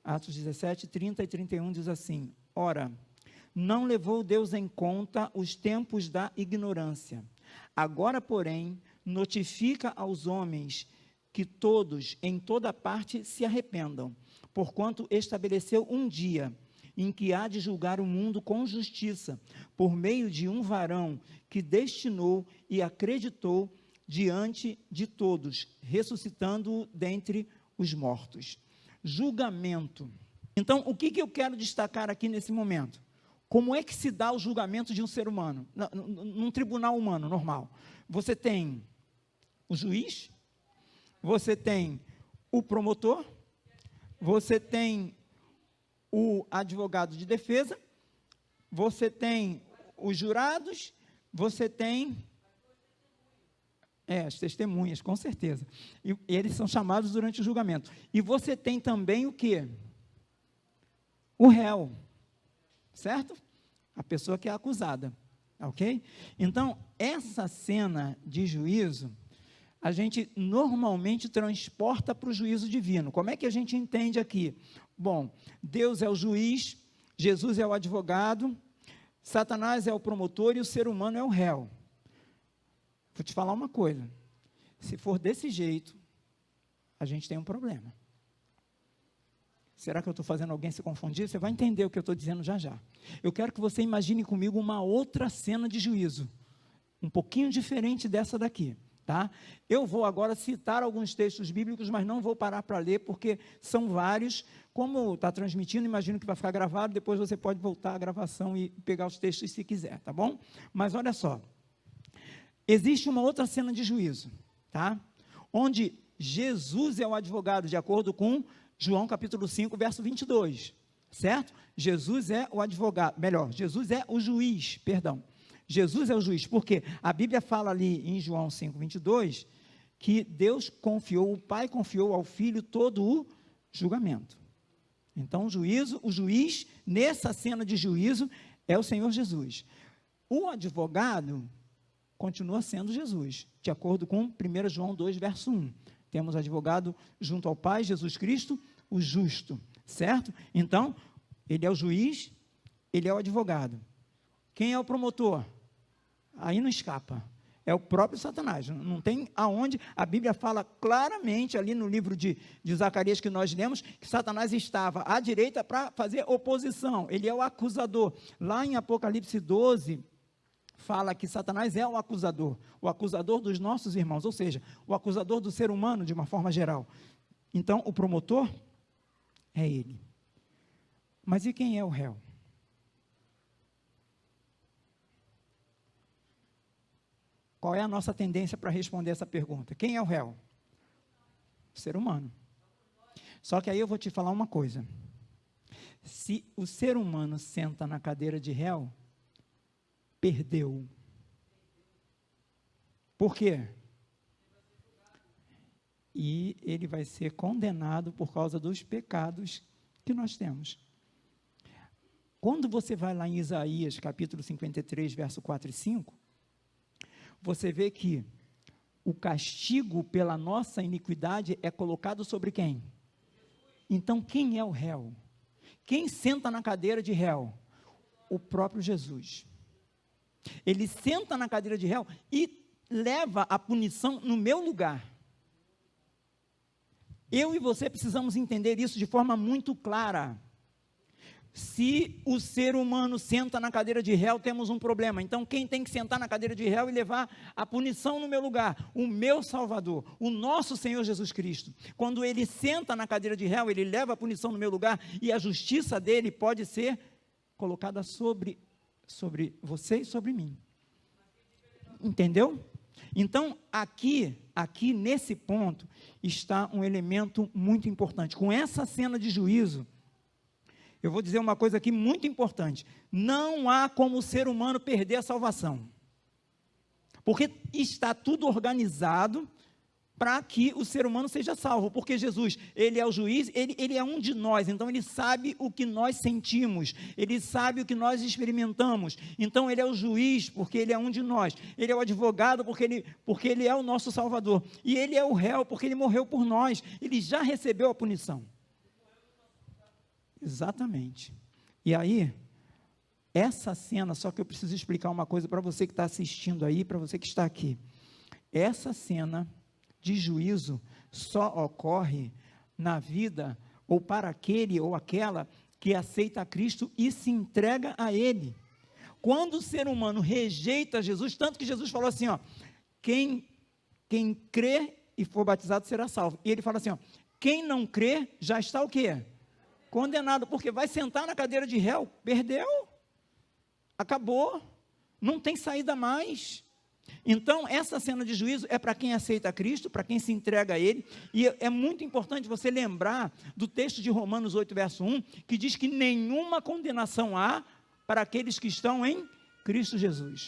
Atos 17, 30 e 31 diz assim: ora, não levou Deus em conta os tempos da ignorância. Agora, porém, notifica aos homens que todos, em toda parte, se arrependam, porquanto estabeleceu um dia em que há de julgar o mundo com justiça, por meio de um varão que destinou e acreditou diante de todos, ressuscitando-o dentre os mortos. Julgamento. Então, o que eu quero destacar aqui nesse momento? Como é que se dá o julgamento de um ser humano? Num tribunal humano, normal. Você tem o juiz, você tem o promotor, você tem o advogado de defesa, você tem os jurados, você tem as testemunhas, com certeza. E eles são chamados durante o julgamento. E você tem também o quê? O réu, certo? A pessoa que é acusada, ok? Então, essa cena de juízo, a gente normalmente transporta para o juízo divino. Como é que a gente entende aqui? Bom, Deus é o juiz, Jesus é o advogado, Satanás é o promotor e o ser humano é o réu. Vou te falar uma coisa, se for desse jeito, a gente tem um problema. Será que eu estou fazendo alguém se confundir? Você vai entender o que eu estou dizendo já já. Eu quero que você imagine comigo uma outra cena de juízo, um pouquinho diferente dessa daqui, tá? Eu vou agora citar alguns textos bíblicos, mas não vou parar para ler, porque são vários. Como está transmitindo, imagino que vai ficar gravado, depois você pode voltar à gravação e pegar os textos se quiser, tá bom? Mas olha só, existe uma outra cena de juízo, tá? Onde Jesus é o advogado, de acordo com João capítulo 5, verso 22, certo? Jesus é o advogado, melhor, Jesus é o juiz, perdão. Jesus é o juiz, porque a Bíblia fala ali em João 5, 22, que Deus confiou, o Pai confiou ao Filho todo o julgamento. Então, o juiz, nessa cena de juízo, é o Senhor Jesus. O advogado continua sendo Jesus, de acordo com 1 João 2, verso 1. Temos advogado junto ao Pai, Jesus Cristo, o justo, certo? Então, ele é o juiz, ele é o advogado. Quem é o promotor? Aí não escapa. É o próprio Satanás. Não tem aonde. A Bíblia fala claramente ali no livro de Zacarias que nós lemos, que Satanás estava à direita para fazer oposição. Ele é o acusador. Lá em Apocalipse 12, fala que Satanás é o acusador dos nossos irmãos, ou seja, o acusador do ser humano de uma forma geral. Então, o promotor é ele. Mas e quem é o réu? Qual é a nossa tendência para responder essa pergunta? Quem é o réu? O ser humano. Só que aí eu vou te falar uma coisa. Se o ser humano senta na cadeira de réu, perdeu. Por quê? E ele vai ser condenado por causa dos pecados que nós temos. Quando você vai lá em Isaías, capítulo 53, verso 4 e 5, você vê que o castigo pela nossa iniquidade é colocado sobre quem? Então, quem é o réu? Quem senta na cadeira de réu? O próprio Jesus. Ele senta na cadeira de réu e leva a punição no meu lugar. Eu e você precisamos entender isso de forma muito clara. Se o ser humano senta na cadeira de réu, temos um problema. Então, quem tem que sentar na cadeira de réu e levar a punição no meu lugar? O meu Salvador, o nosso Senhor Jesus Cristo. Quando ele senta na cadeira de réu, ele leva a punição no meu lugar e a justiça dele pode ser colocada sobre você e sobre mim. Entendeu? Então, aqui nesse ponto, está um elemento muito importante. Com essa cena de juízo, eu vou dizer uma coisa aqui muito importante. Não há como o ser humano perder a salvação. Porque está tudo organizado para que o ser humano seja salvo. Porque Jesus, ele é o juiz, ele é um de nós. Então, ele sabe o que nós sentimos. Ele sabe o que nós experimentamos. Então, ele é o juiz, porque ele é um de nós. Ele é o advogado, porque ele é o nosso Salvador. E ele é o réu, porque ele morreu por nós. Ele já recebeu a punição. Exatamente. E aí, essa cena, só que eu preciso explicar uma coisa para você que está assistindo aí, para você que está aqui. Essa cena de juízo só ocorre na vida, ou para aquele ou aquela que aceita a Cristo e se entrega a Ele. Quando o ser humano rejeita Jesus, tanto que Jesus falou assim, ó, quem crê e for batizado será salvo. E ele fala assim, ó, quem não crê já está o quê? Condenado, porque vai sentar na cadeira de réu, perdeu, acabou, não tem saída mais. Então, essa cena de juízo é para quem aceita Cristo, para quem se entrega a Ele, e é muito importante você lembrar do texto de Romanos 8, verso 1, que diz que nenhuma condenação há para aqueles que estão em Cristo Jesus.